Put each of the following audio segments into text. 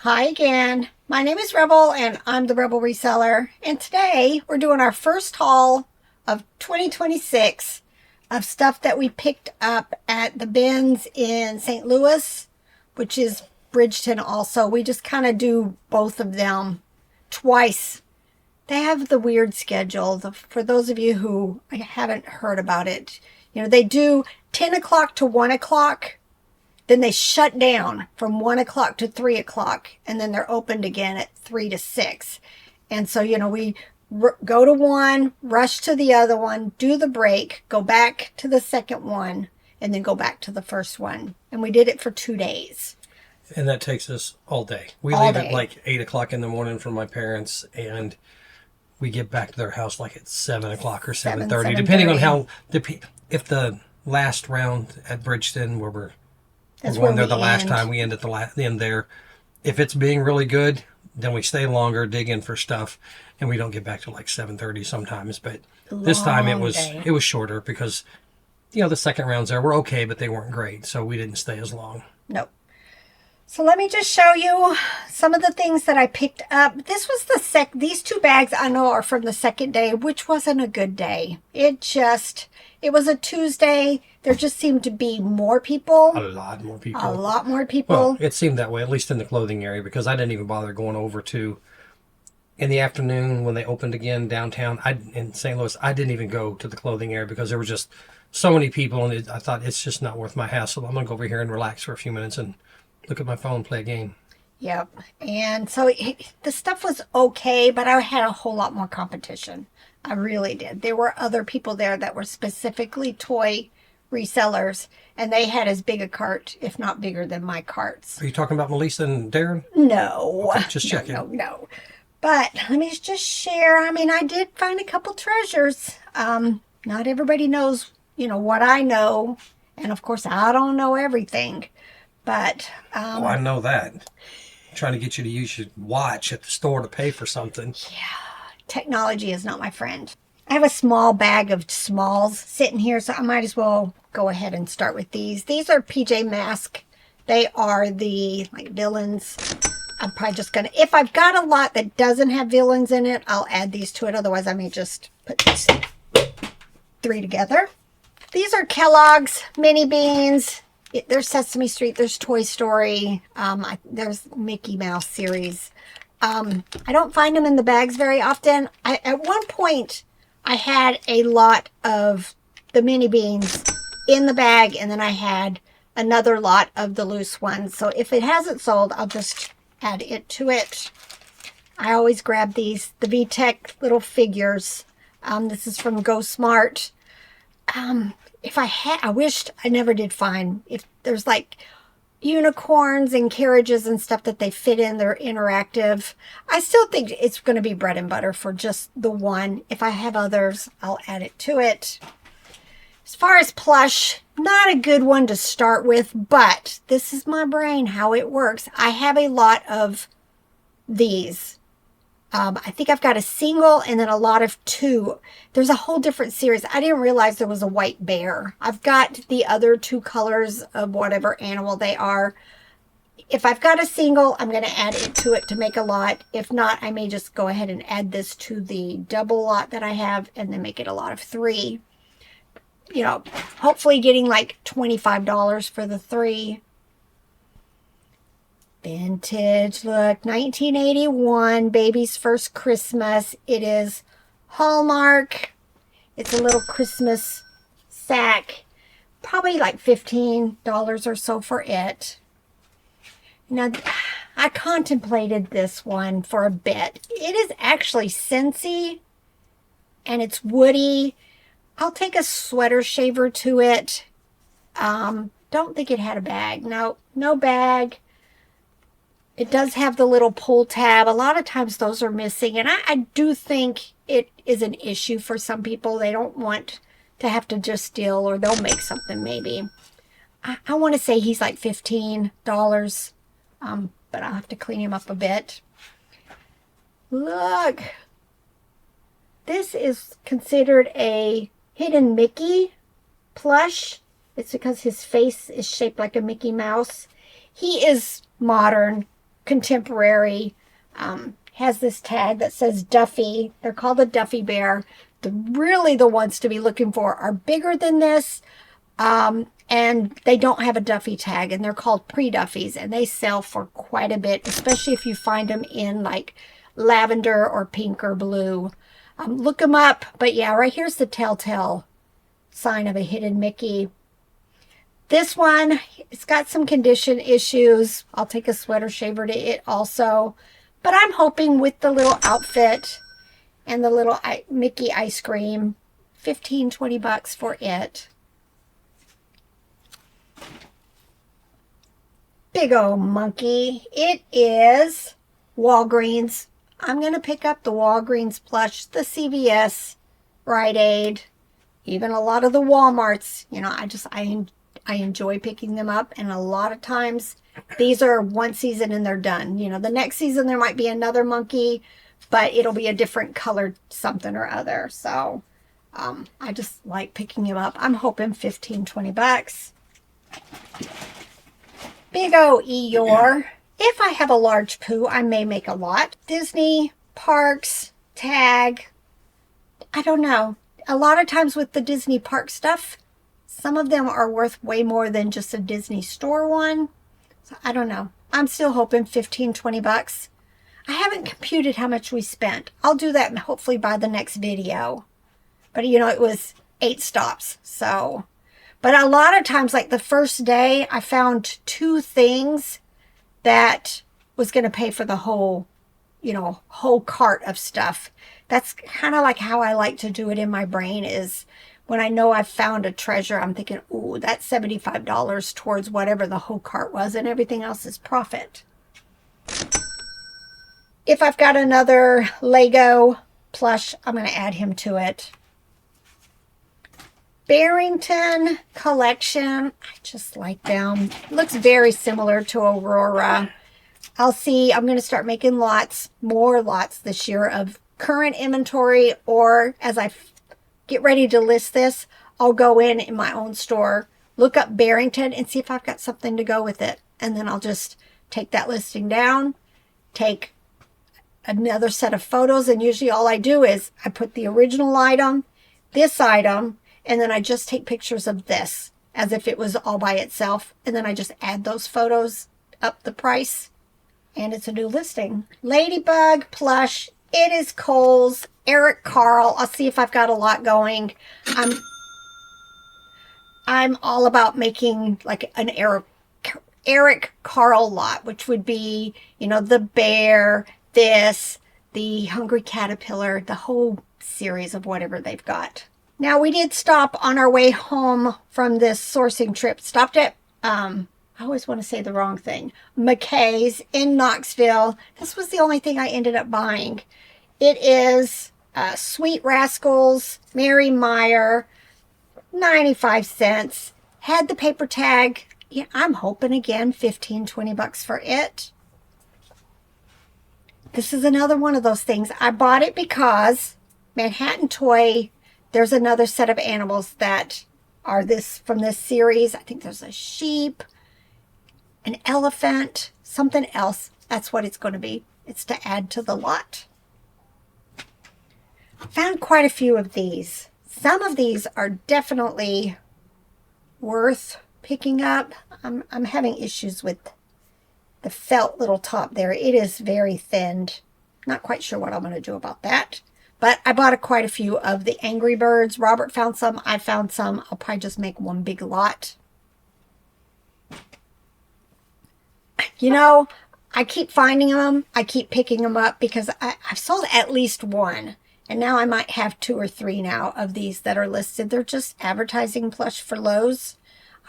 Hi again. My name is Rebel and I'm the Rebel Reseller. And today we're doing our first haul of 2026 of stuff that we picked up at the bins in St. Louis, which is Bridgeton also. We just kind of do both of them twice. They have the weird schedule. For those of you who haven't heard about it, they do 10 o'clock to 1 o'clock. Then they shut down from 1 o'clock to 3 o'clock, and then they're opened again at 3 to 6. And so, we go to one, rush to the other one, do the break, go back to the second one, and then go back to the first one. And we did it for 2 days. And that takes us all day. We all leave day. at like 8 o'clock in the morning from my parents, and we get back to their house like at 7 o'clock or 7:30, depending on how, if the last round at Bridgeton, where we're going there the last time, we end at the end there. If it's being really good, then we stay longer, dig in for stuff, and we don't get back to like 7:30 sometimes. But this time it was shorter because the second rounds there were okay, but they weren't great, so we didn't stay as long. Nope. So let me just show you some of the things that I picked up. This was these two bags I know are from the second day, which wasn't a good day. It was a Tuesday. There just seemed to be more people. A lot more people. A lot more people. Well, it seemed that way, at least in the clothing area, because I didn't even bother going over to, in the afternoon when they opened again downtown, in St. Louis, I didn't even go to the clothing area because there were just so many people, and I thought it's just not worth my hassle. I'm going to go over here and relax for a few minutes and look at my phone, play a game. Yep. And so the stuff was okay, but I had a whole lot more competition. I really did. There were other people there that were specifically toy resellers, and they had as big a cart, if not bigger than my carts. Are you talking about Melissa and Darren? No. Okay, just checking. No. But let me just share. I did find a couple treasures. Not everybody knows, what I know. And of course, I don't know everything. But I know that. I'm trying to get you to use your watch at the store to pay for something. Yeah, technology is not my friend. I have a small bag of smalls sitting here, so I might as well go ahead and start with these. These are PJ Masks. They are the villains. I'm probably just gonna, if I've got a lot that doesn't have villains in it, I'll add these to it. Otherwise, I may just put these 3 together. These are Kellogg's mini beans. There's Sesame Street, there's Toy Story, there's Mickey Mouse series. I don't find them in the bags very often. At one point, I had a lot of the mini beans in the bag, and then I had another lot of the loose ones. So if it hasn't sold, I'll just add it to it. I always grab these, the VTech little figures. This is from Go Smart. I wished I never did find, if there's like unicorns and carriages and stuff that they fit in, they're interactive. I still think it's going to be bread and butter for just the one. If I have others, I'll add it to it. As far as Plush, not a good one to start with, but this is my brain, how it works. I have a lot of these. I think I've got a single and then a lot of 2. There's a whole different series. I didn't realize there was a white bear. I've got the other 2 colors of whatever animal they are. If I've got a single, I'm going to add it to it to make a lot. If not, I may just go ahead and add this to the double lot that I have and then make it a lot of 3. Hopefully getting like $25 for the 3. Vintage, look, 1981, baby's first Christmas. It is Hallmark. It's a little Christmas sack. Probably like $15 or so for it. Now, I contemplated this one for a bit. It is actually Scentsy, and it's woody. I'll take a sweater shaver to it. Don't think it had a bag. No bag. It does have the little pull tab. A lot of times those are missing. And I do think it is an issue for some people. They don't want to have to just steal, or they'll make something maybe. I want to say he's like $15. But I'll have to clean him up a bit. Look. This is considered a hidden Mickey plush. It's because his face is shaped like a Mickey Mouse. He is modern, contemporary. Has this tag that says Duffy. They're called a Duffy Bear. The ones to be looking for are bigger than this. And they don't have a Duffy tag, and they're called pre-Duffies, and they sell for quite a bit, especially if you find them in like lavender or pink or blue. Look them up. But yeah, right here's the telltale sign of a hidden Mickey. This one, it's got some condition issues. I'll take a sweater shaver to it also. But I'm hoping with the little outfit and the little Mickey ice cream, 15, 20 bucks for it. Big old monkey. It is Walgreens. I'm going to pick up the Walgreens Plush, the CVS, Rite Aid, even a lot of the Walmarts. You know, I enjoy picking them up, and a lot of times these are one season and they're done. You know, the next season there might be another monkey, but it'll be a different colored something or other. So I just like picking them up. I'm hoping 15, 20 bucks. Big O Eeyore. If I have a large poo, I may make a lot. Disney, parks, tag. I don't know. A lot of times with the Disney park stuff, some of them are worth way more than just a Disney store one. So I don't know. I'm still hoping 15, 20 bucks. I haven't computed how much we spent. I'll do that hopefully by the next video. But you know, it was 8 stops. So, but a lot of times, like the first day, I found 2 things that was going to pay for the whole, you know, whole cart of stuff. That's kind of like how I like to do it in my brain, is when I know I've found a treasure, I'm thinking, ooh, that's $75 towards whatever the whole cart was, and everything else is profit. If I've got another Lego plush, I'm going to add him to it. Barrington collection. I just like them. Looks very similar to Aurora. I'm going to start making more lots this year of current inventory, or as I get ready to list this, I'll go in my own store, look up Barrington, and see if I've got something to go with it. And then I'll just take that listing down, take another set of photos, and usually all I do is I put the original item, this item, and then I just take pictures of this as if it was all by itself. And then I just add those photos, up the price, and it's a new listing. Ladybug plush. It is Kohl's. Eric Carle. I'll see if I've got a lot going. I'm all about making like an Eric Carle lot, which would be, you know, the bear, the Hungry Caterpillar, the whole series of whatever they've got. Now, we did stop on our way home from this sourcing trip. Stopped at, I always want to say the wrong thing, McKay's in Knoxville. This was the only thing I ended up buying. It is Sweet Rascals, Mary Meyer, 95 cents. Had the paper tag. Yeah, I'm hoping again 15, 20 bucks for it. This is another one of those things. I bought it because Manhattan Toy, there's another set of animals that are from this series. I think there's a sheep, an elephant, something else. That's what it's going to be. It's to add to the lot. Found quite a few of these. Some of these are definitely worth picking up. I'm having issues with the felt little top there. It is very thinned. Not quite sure what I'm going to do about that. But I bought quite a few of the Angry Birds. Robert found some. I found some. I'll probably just make one big lot. You know, I keep finding them. I keep picking them up because I've sold at least one. And now I might have 2 or 3 now of these that are listed. They're just advertising plush for Lowe's.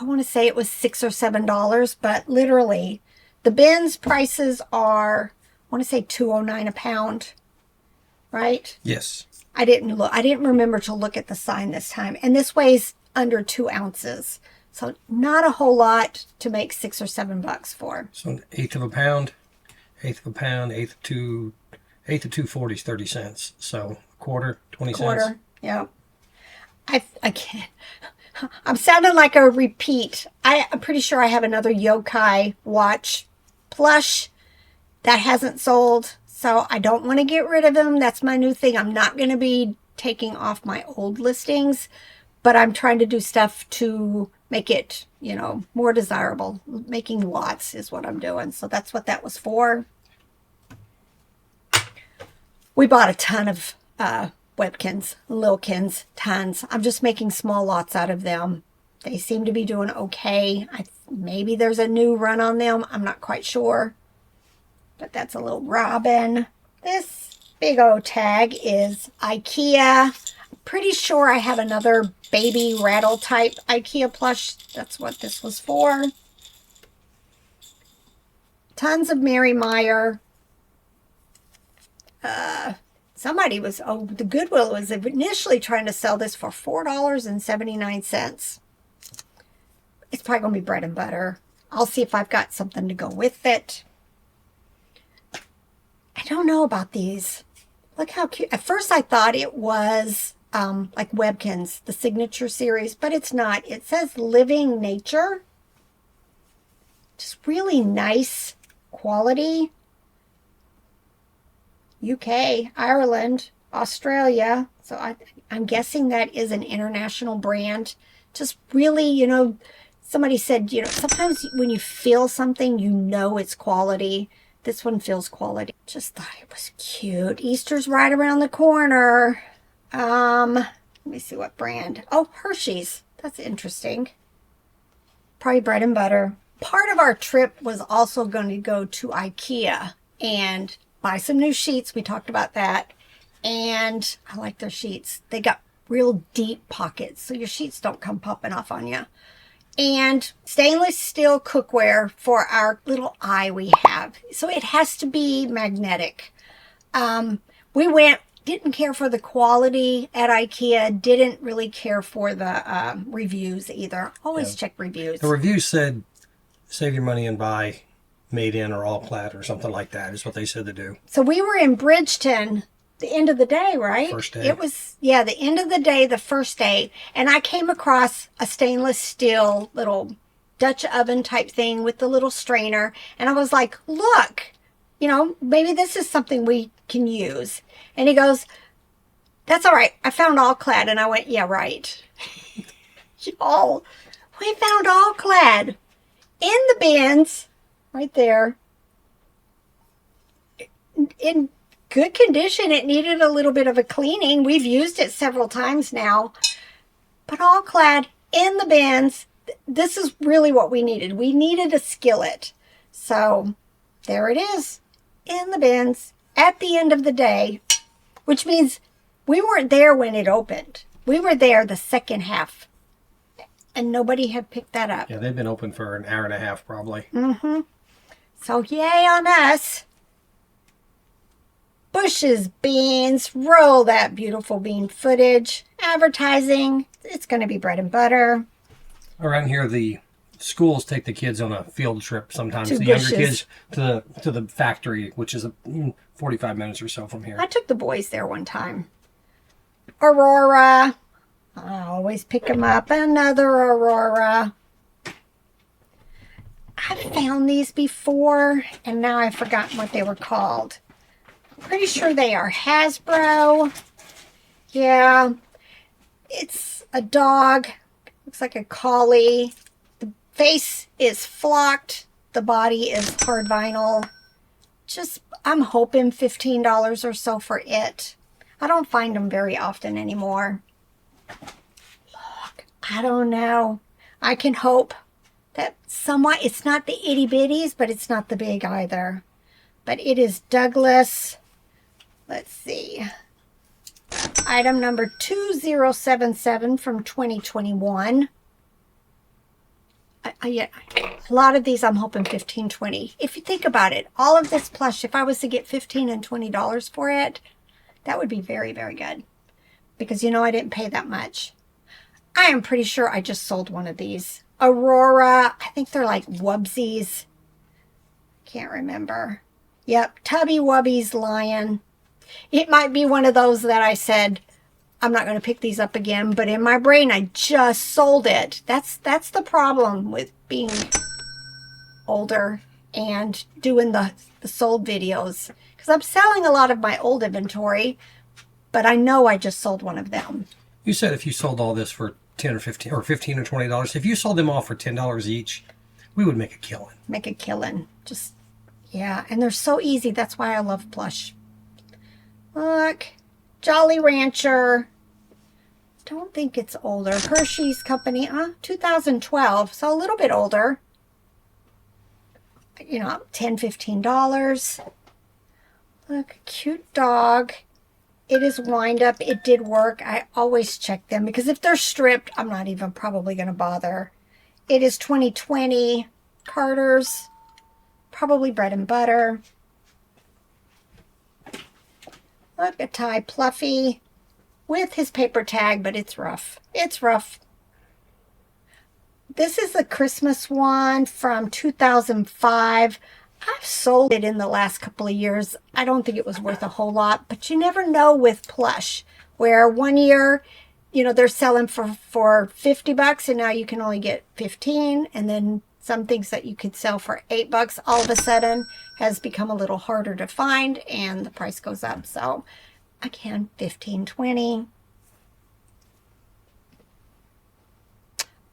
I want to say it was $6 or $7, but literally the bins prices are, I want to say $2.09 a pound. Right? Yes. I didn't remember to look at the sign this time. And this weighs under 2 ounces. So not a whole lot to make $6 or $7 for. So an eighth of a pound, eighth of 240 is 30 cents. So a quarter, 20 cents. Yeah. I can't. I'm sounding like a repeat. I'm pretty sure I have another Yokai watch plush That hasn't sold, so I don't want to get rid of them. That's my new thing. I'm not going to be taking off my old listings, but I'm trying to do stuff to make it, you know, more desirable. Making lots is what I'm doing. So that's what that was for. We bought a ton of Webkins, Lilkins, tons. I'm just making small lots out of them. They seem to be doing okay. Maybe there's a new run on them. I'm not quite sure. But that's a little robin. This big old tag is IKEA. I'm pretty sure I have another baby rattle type IKEA plush. That's what this was for. Tons of Mary Meyer. Somebody was, the Goodwill was initially trying to sell this for $4.79. It's probably going to be bread and butter. I'll see if I've got something to go with it. I don't know about these. Look how cute. At first I thought it was like Webkins, the signature series, but it's not. It says Living Nature. Just really nice quality. UK, Ireland, Australia. So I'm guessing that is an international brand. Just really, you know, somebody said, you know, sometimes when you feel something, you know it's quality. This one feels quality. Just thought it was cute. Easter's right around the corner. Let me see what brand. Oh, Hershey's. That's interesting. Probably bread and butter. Part of our trip was also going to go to IKEA and buy some new sheets. We talked about that. And I like their sheets. They got real deep pockets, so your sheets don't come popping off on you. And stainless steel cookware for our little eye we have. So it has to be magnetic. We went, didn't care for the quality at IKEA, didn't really care for the reviews either. Always check reviews. The reviews said, save your money and buy made in or All-Clad or something like that is what they said to do. So we were in Bridgeton the end of the day, right? First day. It was, yeah, the end of the day, the first day. And I came across a stainless steel little Dutch oven type thing with the little strainer. And I was like, look, you know, maybe this is something we can use. And he goes, that's all right. I found All-Clad. And I went, yeah, right. Y'all, we found All-Clad in the bins right there. In good condition. It needed a little bit of a cleaning. We've used it several times now. But All-Clad in the bins. This is really what we needed. We needed a skillet. So there it is. In the bins at the end of the day. Which means we weren't there when it opened. We were there the second half. And nobody had picked that up. Yeah, they've been open for an hour and a half probably. Mm-hmm. So yay on us. Bush's beans. Roll that beautiful bean footage. Advertising. It's going to be bread and butter. Around here, the schools take the kids on a field trip sometimes. To the Bush's. younger kids to the factory, which is 45 minutes or so from here. I took the boys there one time. Aurora. I always pick them up. Another Aurora. I've found these before, and now I've forgotten what they were called. I'm pretty sure they are Hasbro. Yeah. It's a dog. Looks like a collie. The face is flocked. The body is hard vinyl. Just, I'm hoping $15 or so for it. I don't find them very often anymore. Look, I don't know. I can hope that somewhat, it's not the itty bitties, but it's not the big either. But it is Douglas. Let's see. Item number 2077 from 2021. A lot of these I'm hoping 15, 20. If you think about it, all of this plush, if I was to get $15 and $20 for it, that would be very, very good. Because you know I didn't pay that much. I am pretty sure I just sold one of these. Aurora, I think they're like Wubsies. Can't remember. Yep, Tubby Wubbies Lion. It might be one of those that I said, I'm not going to pick these up again, but in my brain, I just sold it. That's the problem with being older and doing the the sold videos because I'm selling a lot of my old inventory, but I know I just sold one of them. You said if you sold all this for 10 or 15 or 15 or $20, if you sold them all for $10 each, we would make a killing. Make a killing. Just, yeah. And they're so easy. That's why I love Plush. Look. Jolly Rancher. Don't think it's older. Hershey's Company. 2012. So a little bit older. You know, $10, $15. Look, cute dog. It is wind up. It did work. I always check them because if they're stripped, I'm not even probably going to bother. It is 2020. Carter's. Probably bread and butter. Look, a tie Pluffy with his paper tag, but it's rough. It's rough. This is the Christmas one from 2005. I've sold it in the last couple of years. I don't think it was worth a whole lot, but you never know with Plush, where one year, you know, they're selling for $50 and now you can only get 15, and then some things that you could sell for $8 all of a sudden has become a little harder to find and the price goes up. So again, 15, 20.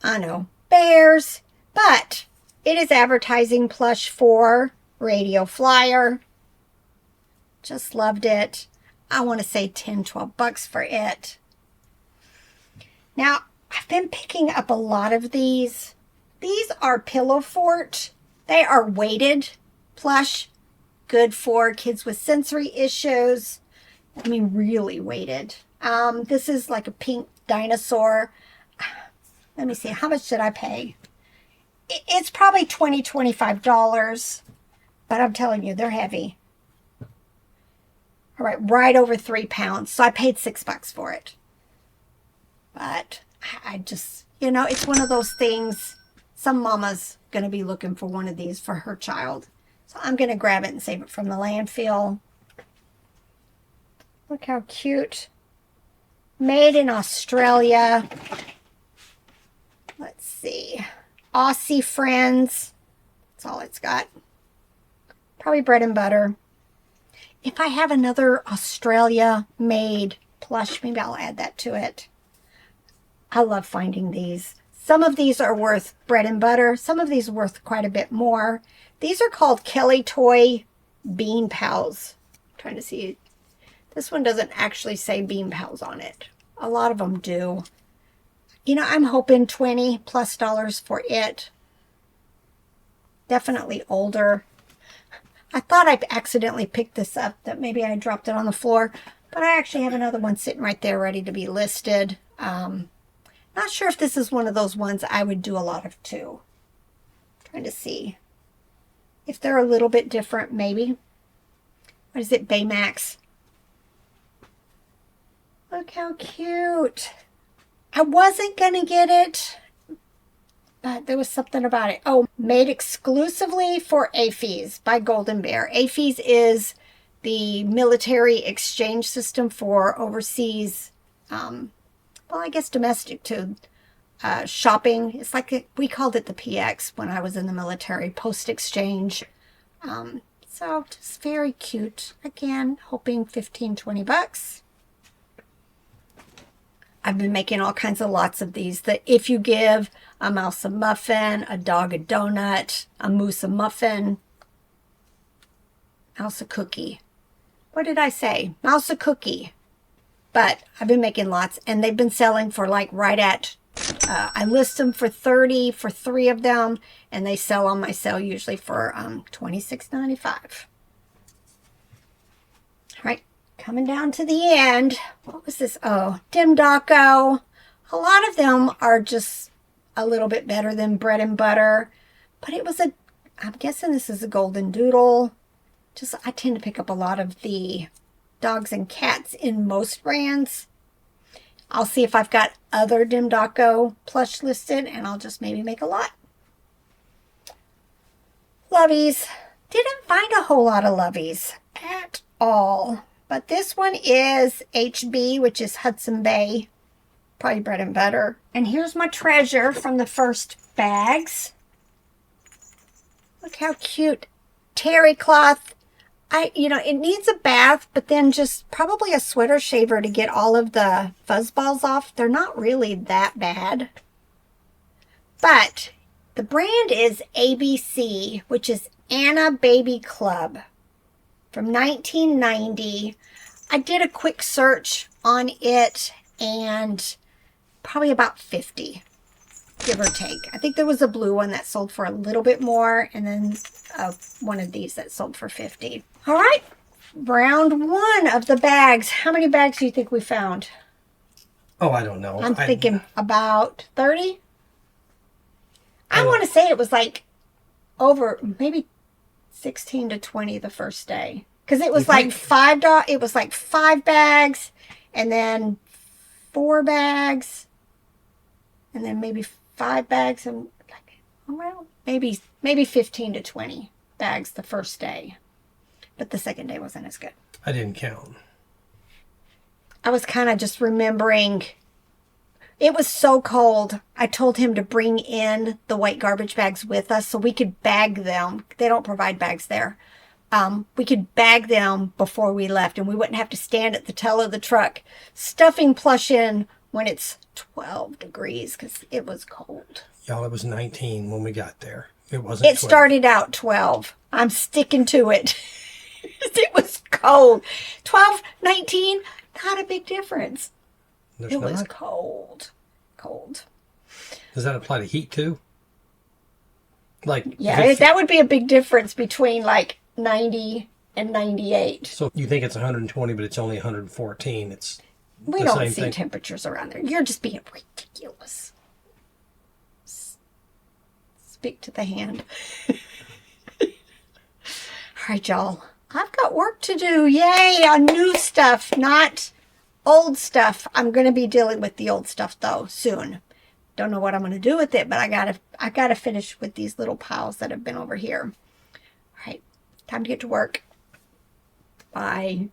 I know, bears, but it is advertising Plush for Radio Flyer. Just loved it. I want to say 10, 12 bucks for it. Now, I've been picking up a lot of these. These are Pillow Fort. They are weighted plush. Good for kids with sensory issues. I mean, really weighted. This is like a pink dinosaur. Let me see. How much did I pay? It's probably $20, $25. But I'm telling you, they're heavy. All right, right over 3 pounds. So I paid $6 for it. But I just, you know, it's one of those things. Some mama's going to be looking for one of these for her child. So I'm going to grab it and save it from the landfill. Look how cute. Made in Australia. Let's see. Aussie Friends. That's all it's got. Probably bread and butter. If I have another Australia made plush, maybe I'll add that to it. I love finding these. Some of these are worth bread and butter. Some of these are worth quite a bit more. These are called Kelly Toy Bean Pals. I'm trying to see. This one doesn't actually say Bean Pals on it. A lot of them do. You know, I'm hoping $20+ for it. Definitely older. I thought I accidentally picked this up, that maybe I dropped it on the floor, but I actually have another one sitting right there ready to be listed. Not sure if this is one of those ones I would do a lot of too. Trying to see if they're a little bit different, maybe. What is it, Baymax? Look how cute. I wasn't going to get it, but there was something about it. Oh, made exclusively for AFES by Golden Bear. AFES is the military exchange system for overseas, well, I guess domestic too, shopping. It's like, we called it the PX when I was in the military, post-exchange. So just very cute. Again, hoping 15, 20 bucks. I've been making all kinds of lots of these. That if you give a mouse a muffin, a dog a donut, a moose a muffin, mouse a cookie. What did I say? Mouse a cookie. But I've been making lots, and they've been selling for like right at, I list them for $30 for 3 of them, and they sell on my sale usually for $26.95. All right. Coming down to the end. What was this? Oh, Dim Daco. A lot of them are just a little bit better than bread and butter. But it was I'm guessing this is a golden doodle. Just, I tend to pick up a lot of the dogs and cats in most brands. I'll see if I've got other Dim Daco plush listed, and I'll just maybe make a lot. Loveys. Didn't find a whole lot of Loveys at all. But this one is HB, which is Hudson Bay. Probably bread and butter. And here's my treasure from the first bags. Look how cute. Terry cloth It needs a bath, but then just probably a sweater shaver to get all of the fuzz balls off. They're not really that bad. But the brand is ABC, which is Anna Baby Club from 1990. I did a quick search on it and probably about 50, give or take. I think there was a blue one that sold for a little bit more, and then one of these that sold for 50. All right, round one of the bags. How many bags do you think we found? Oh, I don't know. I'm thinking about 30. I want to say it was like over maybe 16 to 20 the first day. Because it was like $5. It was like 5 bags, and then 4 bags, and then maybe 5 bags, and like around maybe 15 to 20 bags the first day. But the second day wasn't as good. I didn't count. I was kind of just remembering. It was so cold. I told him to bring in the white garbage bags with us so we could bag them. They don't provide bags there. We could bag them before we left, and we wouldn't have to stand at the tail of the truck stuffing Plush in when it's 12 degrees because it was cold. Y'all, it was 19 when we got there. It wasn't 12. Started out 12. I'm sticking to it. It was cold. 12, 19, not a big difference. It was cold. Cold. Does that apply to heat too? Like, yeah, that would be a big difference between like 90 and 98. So you think it's 120, but it's only 114. We don't see temperatures around there. You're just being ridiculous. Speak to the hand. All right, y'all. I've got work to do. Yay, on new stuff, not old stuff. I'm going to be dealing with the old stuff though soon. Don't know what I'm going to do with it, but I gotta finish with these little piles that have been over here. All right, time to get to work. Bye.